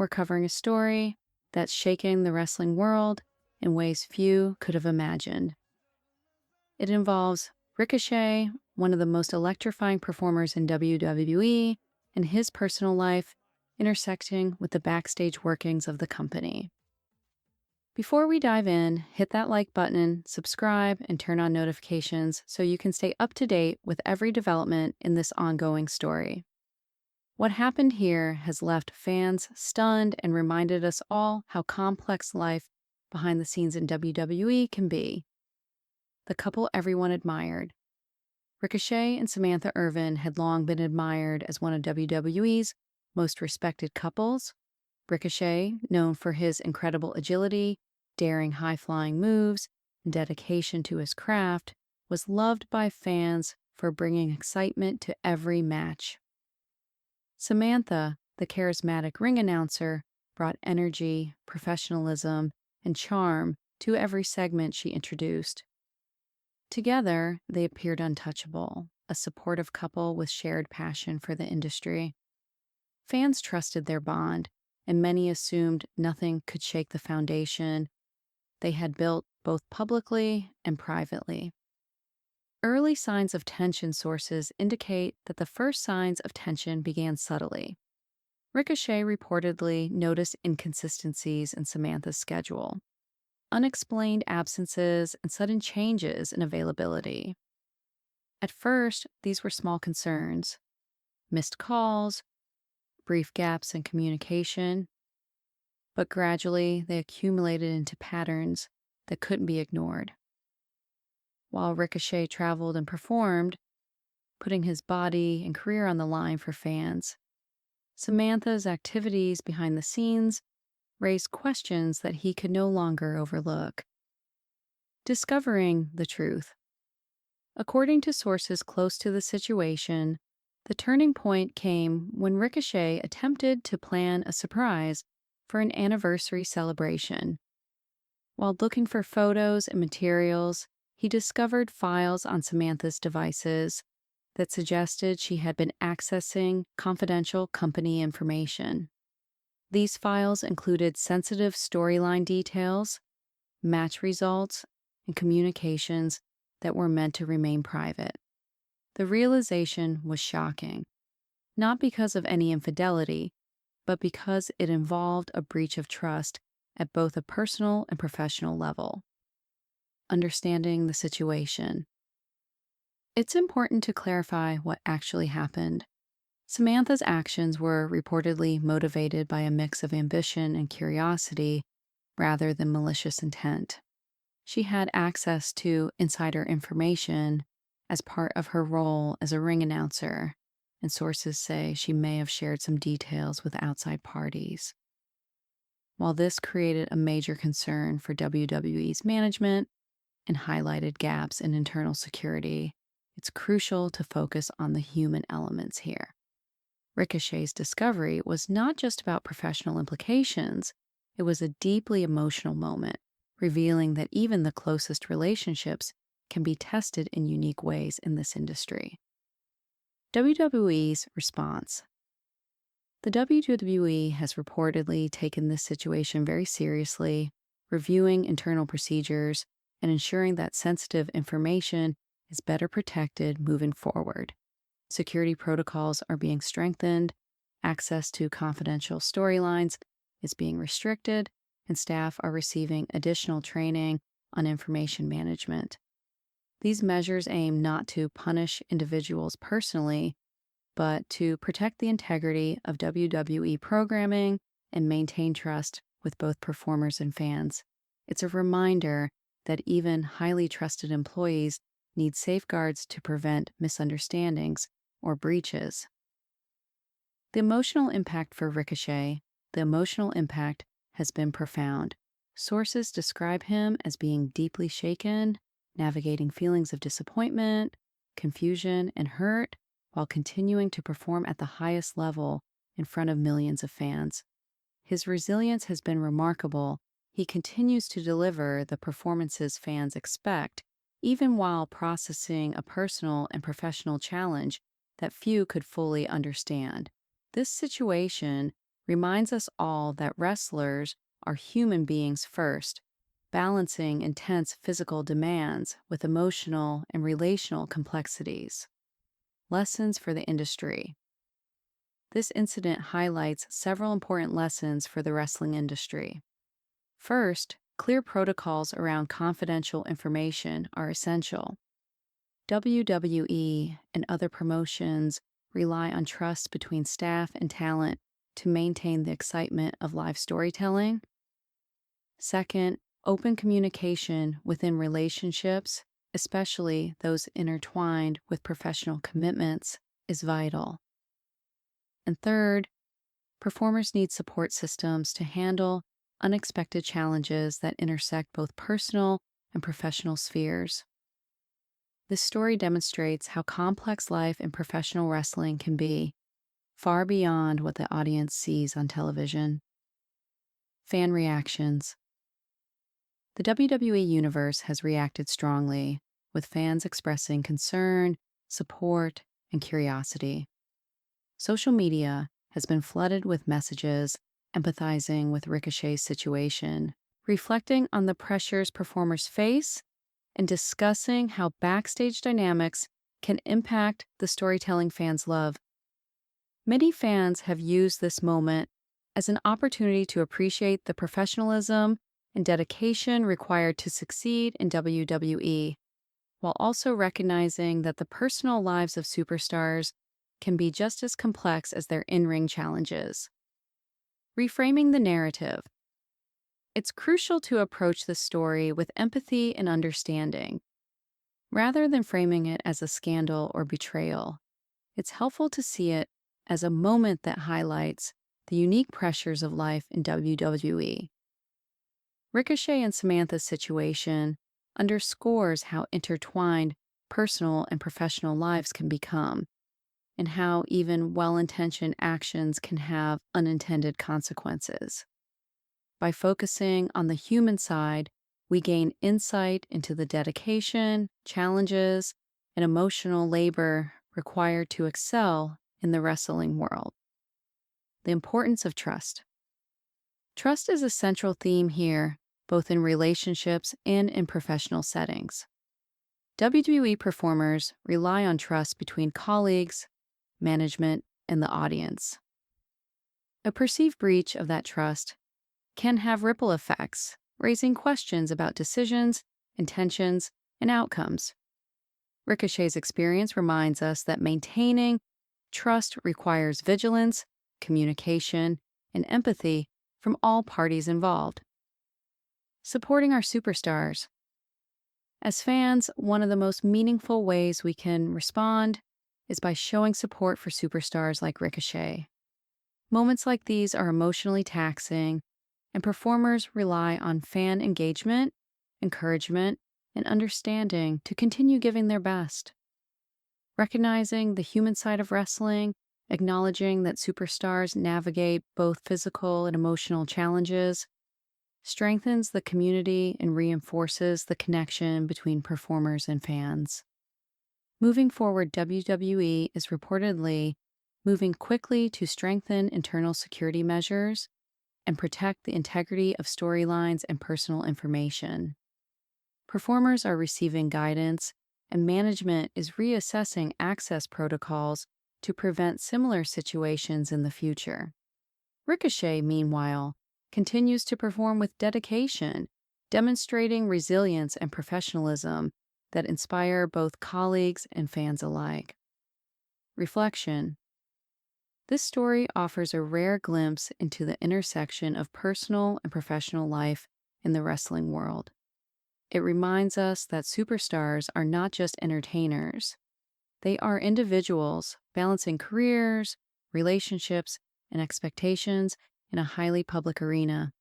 we're covering a story that's shaking the wrestling world in ways few could have imagined. It involves Ricochet, one of the most electrifying performers in WWE, and his personal life intersecting with the backstage workings of the company. Before we dive in, hit that like button, subscribe, and turn on notifications so you can stay up to date with every development in this ongoing story. What happened here has left fans stunned and reminded us all how complex life behind the scenes in WWE can be. The couple everyone admired. Ricochet and Samantha Irvin had long been admired as one of WWE's most respected couples. Ricochet, known for his incredible agility, daring high-flying moves, and dedication to his craft, was loved by fans for bringing excitement to every match. Samantha, the charismatic ring announcer, brought energy, professionalism, and charm to every segment she introduced. Together, they appeared untouchable, a supportive couple with shared passion for the industry. Fans trusted their bond, and many assumed nothing could shake the foundation they had built both publicly and privately. Early signs of tension sources indicate that the first signs of tension began subtly. Ricochet reportedly noticed inconsistencies in Samantha's schedule, unexplained absences, and sudden changes in availability. At first, these were small concerns: missed calls, brief gaps in communication, but gradually they accumulated into patterns that couldn't be ignored. While Ricochet traveled and performed, putting his body and career on the line for fans, Samantha's activities behind the scenes raised questions that he could no longer overlook. Discovering the truth. According to sources close to the situation, the turning point came when Ricochet attempted to plan a surprise for an anniversary celebration. While looking for photos and materials, he discovered files on Samantha's devices that suggested she had been accessing confidential company information. These files included sensitive storyline details, match results, and communications that were meant to remain private. The realization was shocking, not because of any infidelity, but because it involved a breach of trust at both a personal and professional level. Understanding the situation. It's important to clarify what actually happened. Samantha's actions were reportedly motivated by a mix of ambition and curiosity rather than malicious intent. She had access to insider information as part of her role as a ring announcer, and sources say she may have shared some details with outside parties. While this created a major concern for WWE's management and highlighted gaps in internal security, it's crucial to focus on the human elements here. Ricochet's discovery was not just about professional implications, it was a deeply emotional moment, revealing that even the closest relationships can be tested in unique ways in this industry. WWE's response. The WWE has reportedly taken this situation very seriously, reviewing internal procedures and ensuring that sensitive information is better protected moving forward. Security protocols are being strengthened, access to confidential storylines is being restricted, and staff are receiving additional training on information management. These measures aim not to punish individuals personally, but to protect the integrity of WWE programming and maintain trust with both performers and fans. It's a reminder that even highly trusted employees need safeguards to prevent misunderstandings or breaches. The emotional impact for Ricochet. The emotional impact has been profound. Sources describe him as being deeply shaken, navigating feelings of disappointment, confusion, and hurt while continuing to perform at the highest level in front of millions of fans. His resilience has been remarkable. He continues to deliver the performances fans expect, even while processing a personal and professional challenge that few could fully understand. This situation reminds us all that wrestlers are human beings first, balancing intense physical demands with emotional and relational complexities. Lessons for the industry. This incident highlights several important lessons for the wrestling industry. First, clear protocols around confidential information are essential. WWE and other promotions rely on trust between staff and talent to maintain the excitement of live storytelling. Second, open communication within relationships, especially those intertwined with professional commitments, is vital. And third, performers need support systems to handle unexpected challenges that intersect both personal and professional spheres. This story demonstrates how complex life in professional wrestling can be, far beyond what the audience sees on television. Fan reactions. The WWE Universe has reacted strongly, with fans expressing concern, support, and curiosity. Social media has been flooded with messages empathizing with Ricochet's situation, reflecting on the pressures performers face, and discussing how backstage dynamics can impact the storytelling fans love. Many fans have used this moment as an opportunity to appreciate the professionalism and dedication required to succeed in WWE, while also recognizing that the personal lives of superstars can be just as complex as their in-ring challenges. Reframing the narrative. It's crucial to approach the story with empathy and understanding. Rather than framing it as a scandal or betrayal, it's helpful to see it as a moment that highlights the unique pressures of life in WWE. Ricochet and Samantha's situation underscores how intertwined personal and professional lives can become, and how even well-intentioned actions can have unintended consequences. By focusing on the human side, we gain insight into the dedication, challenges, and emotional labor required to excel in the wrestling world. The importance of trust. Trust is a central theme here, both in relationships and in professional settings. WWE performers rely on trust between colleagues, management, and the audience. A perceived breach of that trust can have ripple effects, raising questions about decisions, intentions, and outcomes. Ricochet's experience reminds us that maintaining trust requires vigilance, communication, and empathy from all parties involved. Supporting our superstars. As fans, one of the most meaningful ways we can respond is by showing support for superstars like Ricochet. Moments like these are emotionally taxing, and performers rely on fan engagement, encouragement, and understanding to continue giving their best. Recognizing the human side of wrestling, acknowledging that superstars navigate both physical and emotional challenges, strengthens the community and reinforces the connection between performers and fans. Moving forward, WWE is reportedly moving quickly to strengthen internal security measures and protect the integrity of storylines and personal information. Performers are receiving guidance, and management is reassessing access protocols to prevent similar situations in the future. Ricochet, meanwhile, continues to perform with dedication, demonstrating resilience and professionalism that inspire both colleagues and fans alike. Reflection. This story offers a rare glimpse into the intersection of personal and professional life in the wrestling world. It reminds us that superstars are not just entertainers. They are individuals balancing careers, relationships, and expectations in a highly public arena.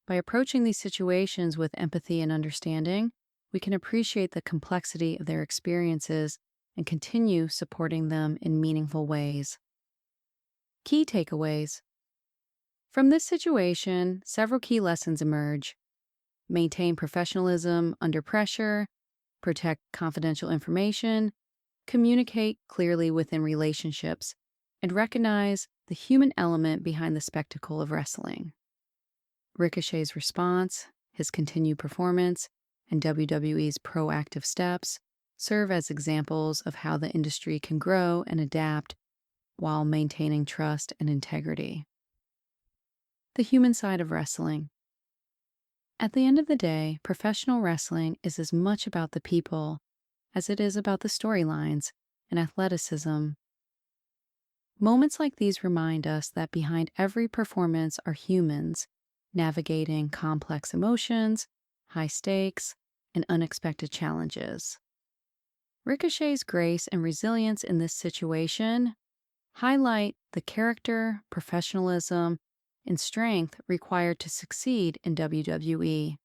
By approaching these situations with empathy and understanding, we can appreciate the complexity of their experiences and continue supporting them in meaningful ways. Key takeaways. From this situation, several key lessons emerge. Maintain professionalism under pressure, protect confidential information, communicate clearly within relationships, and recognize the human element behind the spectacle of wrestling. Ricochet's response, his continued performance, and WWE's proactive steps serve as examples of how the industry can grow and adapt while maintaining trust and integrity. The human side of wrestling. At the end of the day, professional wrestling is as much about the people as it is about the storylines and athleticism. Moments like these remind us that behind every performance are humans navigating complex emotions, high stakes, and unexpected challenges. Ricochet's grace and resilience in this situation highlight the character, professionalism, and strength required to succeed in WWE.